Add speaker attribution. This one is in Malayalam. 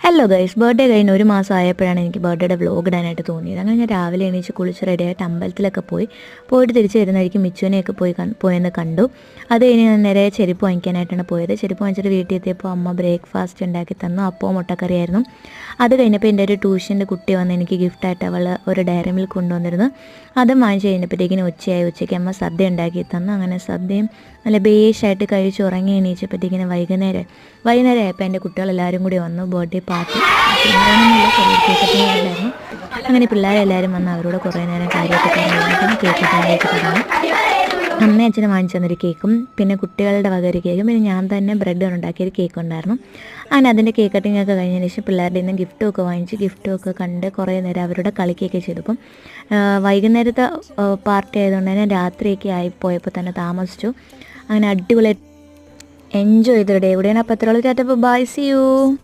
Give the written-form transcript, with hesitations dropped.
Speaker 1: ഹലോ ഗൈസ്, ബർത്ത്ഡേ കഴിഞ്ഞ് ഒരു മാസം ആയപ്പോഴാണ് എനിക്ക് ബർത്ത്ഡേയുടെ വ്ലോഗ് ഇടാനായിട്ട് തോന്നിയത്. അങ്ങനെ ഞാൻ രാവിലെ എണീച്ച് കുളിച്ച് റെഡിയായിട്ട് അമ്പലത്തിലൊക്കെ പോയിട്ട് തിരിച്ച് വരുന്നതായിരിക്കും മിച്ചുവിനെയൊക്കെ പോയെന്ന് കണ്ടു. അത് കഴിഞ്ഞ് ഞാൻ നേരെ ചെരുപ്പ് വാങ്ങിക്കാനായിട്ടാണ് പോയത്. ചെരുപ്പ് വാങ്ങിച്ചിട്ട് വീട്ടിൽ എത്തിയപ്പോൾ അമ്മ ബ്രേക്ക്ഫാസ്റ്റ് ഉണ്ടാക്കി തന്നു. അപ്പവും മുട്ടക്കറിയായിരുന്നു. അത് കഴിഞ്ഞപ്പോൾ എൻ്റെ ഒരു ട്യൂഷൻ്റെ കുട്ടി വന്ന് എനിക്ക് ഗിഫ്റ്റായിട്ട് അവൾ ഒരു ഡയറി മിൽക്ക് കൊണ്ടുവന്നിരുന്നു. അതും വാങ്ങിച്ച് കഴിഞ്ഞപ്പോഴത്തേക്കിനും ഉച്ചയ്ക്ക് അമ്മ സദ്യ ഉണ്ടാക്കി തന്നു. അങ്ങനെ സദ്യയും നല്ല ബേഷായിട്ട് കഴിച്ച് ഉറങ്ങി എണീച്ചപ്പോഴത്തേക്കിനും വൈകുന്നേരം ആയപ്പോൾ എൻ്റെ കുട്ടികളെല്ലാവരും കൂടി വന്നു. ബർത്ത്ഡേ പാർട്ടി ഉണ്ടായിരുന്നു. അങ്ങനെ പിള്ളേരെല്ലാവരും വന്ന് അവരോട് കുറേ നേരം കാര്യമൊക്കെ പറഞ്ഞു കേക്ക് പറഞ്ഞു. അമ്മയും അച്ഛനും വാങ്ങിച്ചു തന്നൊരു കേക്കും പിന്നെ കുട്ടികളുടെ വക ഒരു കേക്കും പിന്നെ ഞാൻ തന്നെ ബ്രെഡ് ഉണ്ടാക്കിയൊരു കേക്ക് ഉണ്ടായിരുന്നു. അങ്ങനെ അതിൻ്റെ കേക്ക് കട്ടിങ് ഒക്കെ കഴിഞ്ഞതിന് ശേഷം പിള്ളേരുടെ നിന്ന് ഗിഫ്റ്റും ഒക്കെ കണ്ട് കുറേ നേരം അവരുടെ കളിക്കുകയൊക്കെ ചെയ്തപ്പം വൈകുന്നേരത്തെ പാർട്ടി ആയതുകൊണ്ട് തന്നെ രാത്രിയൊക്കെ ആയിപ്പോയപ്പോൾ തന്നെ താമസിച്ചു. അങ്ങനെ അടിപൊളി എൻജോയ് ചെയ്തൊരു ഡേ കൂടെയാണ്. അപ്പോൾ അത്രയുള്ള ടാറ്റ ബൈ, സീ യു.